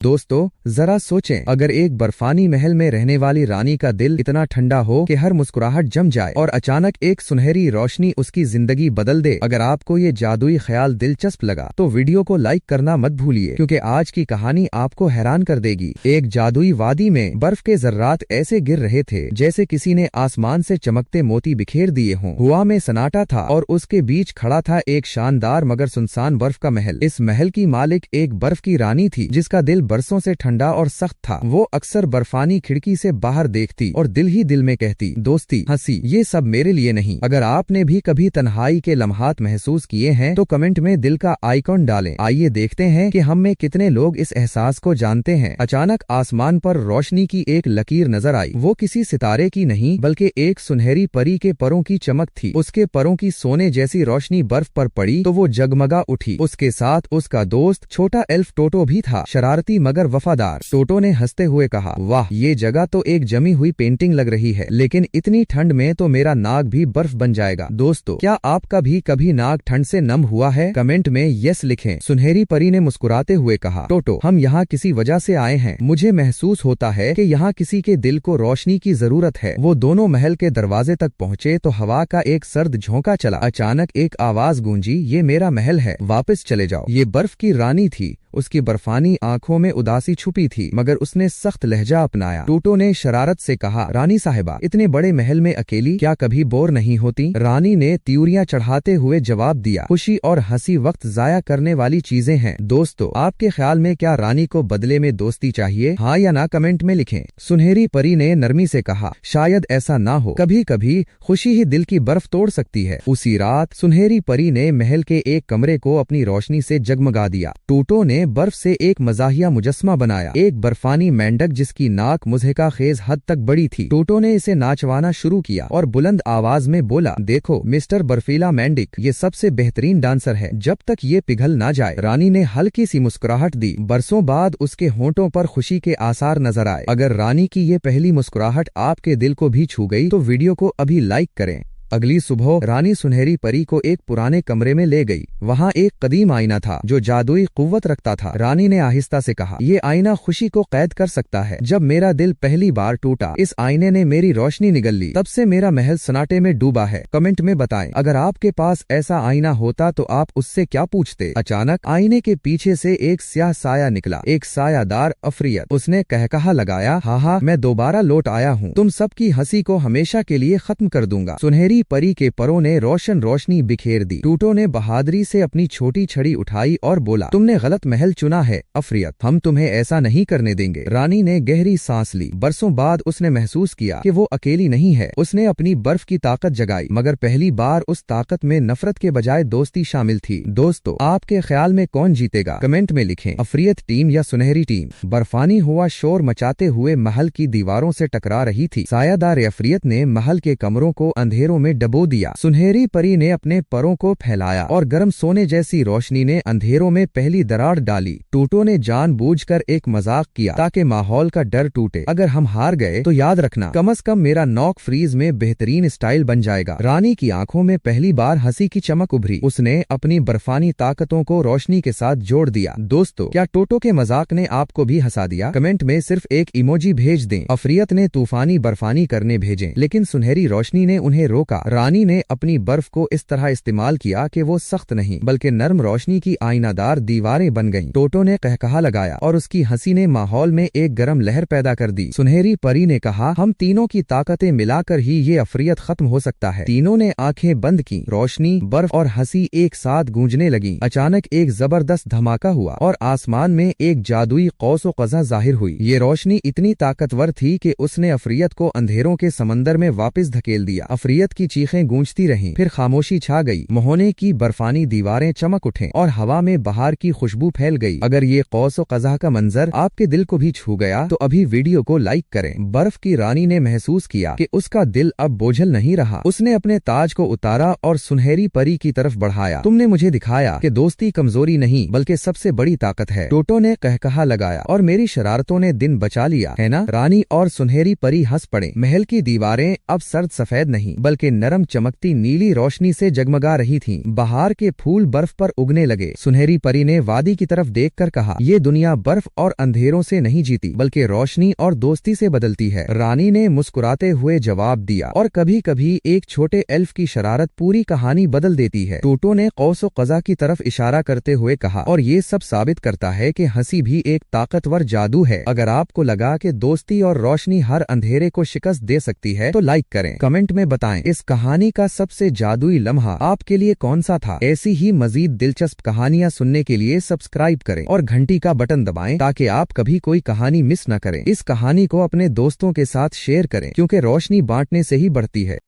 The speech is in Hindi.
दोस्तों जरा सोचें, अगर एक बर्फानी महल में रहने वाली रानी का दिल इतना ठंडा हो कि हर मुस्कुराहट जम जाए और अचानक एक सुनहरी रोशनी उसकी जिंदगी बदल दे। अगर आपको ये जादुई ख्याल दिलचस्प लगा तो वीडियो को लाइक करना मत भूलिए, क्योंकि आज की कहानी आपको हैरान कर देगी। एक जादुई वादी में बर्फ के जर्रात ऐसे गिर रहे थे जैसे किसी ने आसमान से चमकते मोती बिखेर दिए हों। हवा में सन्नाटा था और उसके बीच खड़ा था एक शानदार मगर सुनसान बर्फ का महल। इस महल की मालिक एक बर्फ की रानी थी जिसका दिल बरसों से ठंडा और सख्त था। वो अक्सर बर्फानी खिड़की से बाहर देखती और दिल ही दिल में कहती, दोस्ती, हंसी, ये सब मेरे लिए नहीं। अगर आपने भी कभी तन्हाई के लम्हात महसूस किए हैं तो कमेंट में दिल का आइकॉन डालें। आइए देखते हैं कि हम में कितने लोग इस एहसास को जानते हैं। अचानक आसमान पर रोशनी की एक लकीर नजर आई। वो किसी सितारे की नहीं बल्कि एक सुनहरी परी के परों की चमक थी। उसके परों की सोने जैसी रोशनी बर्फ पर पड़ी तो वो जगमगा उठी। उसके साथ उसका दोस्त छोटा एल्फ टोटो भी था, शरारती मगर वफादार। टोटो ने हंसते हुए कहा, वाह, ये जगह तो एक जमी हुई पेंटिंग लग रही है, लेकिन इतनी ठंड में तो मेरा नाक भी बर्फ बन जाएगा। दोस्तों, क्या आपका भी कभी नाक ठंड से नम हुआ है? कमेंट में यस लिखें। सुनहरी परी ने मुस्कुराते हुए कहा, टोटो, हम यहाँ किसी वजह से आए हैं। मुझे महसूस होता है कि यहाँ किसी के दिल को रोशनी की जरूरत है। वो दोनों महल के दरवाजे तक पहुँचे तो हवा का एक सर्द झोंका चला। अचानक एक आवाज गूंजी, ये मेरा महल है, वापस चले जाओ। ये बर्फ की रानी थी। उसकी बर्फानी आंखों में उदासी छुपी थी, मगर उसने सख्त लहजा अपनाया। टोटो ने शरारत से कहा, रानी साहिबा, इतने बड़े महल में अकेली क्या कभी बोर नहीं होती? रानी ने त्यूरियां चढ़ाते हुए जवाब दिया, खुशी और हंसी वक्त जाया करने वाली चीजें हैं। दोस्तों, आपके ख्याल में क्या रानी को बदले में दोस्ती चाहिए? हाँ या ना कमेंट में लिखें। सुनहरी परी ने नरमी से कहा, शायद ऐसा ना हो। कभी कभी खुशी ही दिल की बर्फ तोड़ सकती है। उसी रात सुनहरी परी ने महल के एक कमरे को अपनी रोशनी से जगमगा दिया। टोटो ने बर्फ से एक मजाहिया मुजस्मा बनाया, एक बर्फानी मेंढक जिसकी नाक मुजहिका खेज हद तक बड़ी थी। टोटो ने इसे नाचवाना शुरू किया और बुलंद आवाज में बोला, देखो मिस्टर बर्फीला मेंढक, ये सबसे बेहतरीन डांसर है, जब तक ये पिघल ना जाए। रानी ने हल्की सी मुस्कुराहट दी। बरसों बाद उसके होंठों पर खुशी के आसार नजर आए। अगर रानी की ये पहली मुस्कुराहट आपके दिल को भी छू गई तो वीडियो को अभी लाइक करें। अगली सुबह रानी सुनहरी परी को एक पुराने कमरे में ले गई। वहाँ एक कदीम आईना था जो जादुई कुव्वत रखता था। रानी ने आहिस्ता से कहा, ये आईना खुशी को कैद कर सकता है। जब मेरा दिल पहली बार टूटा, इस आईने ने मेरी रोशनी निगल ली। तब से मेरा महल सन्नाटे में डूबा है। कमेंट में बताएं, अगर आपके पास ऐसा आईना होता तो आप उससे क्या पूछते? अचानक आईने के पीछे से एक स्याह साया निकला, एक सायादार अफरियत। उसने कहकहा लगाया, हाँ, मैं दोबारा लौट आया हूँ। तुम सबकी हंसी को हमेशा के लिए खत्म कर दूंगा। सुनहरी परी के परों ने रोशन रोशनी बिखेर दी। टूटो ने बहादुरी से अपनी छोटी छड़ी उठाई और बोला, तुमने गलत महल चुना है अफरियत, हम तुम्हें ऐसा नहीं करने देंगे। रानी ने गहरी सांस ली। बरसों बाद उसने महसूस किया कि वो अकेली नहीं है। उसने अपनी बर्फ की ताकत जगाई, मगर पहली बार उस ताकत में नफरत के बजाय दोस्ती शामिल थी। दोस्तों, आपके ख्याल में कौन जीतेगा? कमेंट में लिखें, अफरियत टीम या सुनहरी टीम? बर्फानी हुआ शोर मचाते हुए महल की दीवारों से टकरा रही थी। सायादार अफरियत ने महल के कमरों को अंधेरों में डबो दिया। सुनहरी परी ने अपने परों को फैलाया और गर्म सोने जैसी रोशनी ने अंधेरों में पहली दरार डाली। टूटो ने जानबूझकर एक मजाक किया ताकि माहौल का डर टूटे। अगर हम हार गए तो याद रखना, कम से कम मेरा नॉक फ्रीज में बेहतरीन स्टाइल बन जाएगा। रानी की आंखों में पहली बार हंसी की चमक उभरी। उसने अपनी बर्फानी ताकतों को रोशनी के साथ जोड़ दिया। दोस्तों, क्या टोटो के मजाक ने आपको भी हंसा दिया? कमेंट में सिर्फ एक इमोजी भेज दें। अफरियत ने तूफानी बर्फानी करने भेजे, लेकिन सुनहरी रोशनी ने उन्हें रोका। रानी ने अपनी बर्फ को इस तरह इस्तेमाल किया कि वो सख्त नहीं बल्कि नर्म रोशनी की आईनादार दीवारें बन गईं। टोटो ने कहकहा लगाया और उसकी हंसी ने माहौल में एक गर्म लहर पैदा कर दी। सुनहरी परी ने कहा, हम तीनों की ताकतें मिलाकर ही ये अफरियत खत्म हो सकता है। तीनों ने आंखें बंद की। रोशनी, बर्फ और हंसी एक साथ गूंजने लगी। अचानक एक जबरदस्त धमाका हुआ और आसमान में एक जादुई कौसो कज़ा जाहिर हुई। ये रोशनी इतनी ताकतवर थी कि उसने अफरियत को अंधेरों के समंदर में वापस धकेल दिया। अफरियत की चीखें गूंजती रहीं, फिर खामोशी छा गई। महोने की बर्फानी दीवारें चमक उठें और हवा में बहार की खुशबू फैल गई। अगर ये कौसो कज़ा का मंजर आपके दिल को भी छू गया तो अभी वीडियो को लाइक करें। बर्फ की रानी ने महसूस किया कि उसका दिल अब बोझल नहीं रहा। उसने अपने ताज को उतारा और सुनहरी परी की तरफ बढ़ाया। तुमने मुझे दिखाया कि दोस्ती कमजोरी नहीं बल्कि सबसे बड़ी ताकत है। टोटो ने कहकहा लगाया, और मेरी शरारतों ने दिन बचा लिया है ना? रानी और सुनहरी परी हंस पड़े। महल की दीवारें अब सर्द सफेद नहीं बल्कि के नरम चमकती नीली रोशनी से जगमगा रही थीं। बहार के फूल बर्फ पर उगने लगे। सुनहरी परी ने वादी की तरफ देखकर कहा, ये दुनिया बर्फ और अंधेरों से नहीं जीती, बल्कि रोशनी और दोस्ती से बदलती है। रानी ने मुस्कुराते हुए जवाब दिया, और कभी कभी एक छोटे एल्फ की शरारत पूरी कहानी बदल देती है। टोटो ने कौस कज़ा की तरफ इशारा करते हुए कहा, और ये सब साबित करता है कि हंसी भी एक ताकतवर जादू है। अगर आपको लगा कि दोस्ती और रोशनी हर अंधेरे को शिकस्त दे सकती है तो लाइक करें, कमेंट में बताएं इस कहानी का सबसे जादुई लम्हा आपके लिए कौन सा था। ऐसी ही मजीद दिलचस्प कहानियां सुनने के लिए सब्सक्राइब करें और घंटी का बटन दबाएं ताकि आप कभी कोई कहानी मिस न करें। इस कहानी को अपने दोस्तों के साथ शेयर करें, क्योंकि रोशनी बांटने से ही बढ़ती है।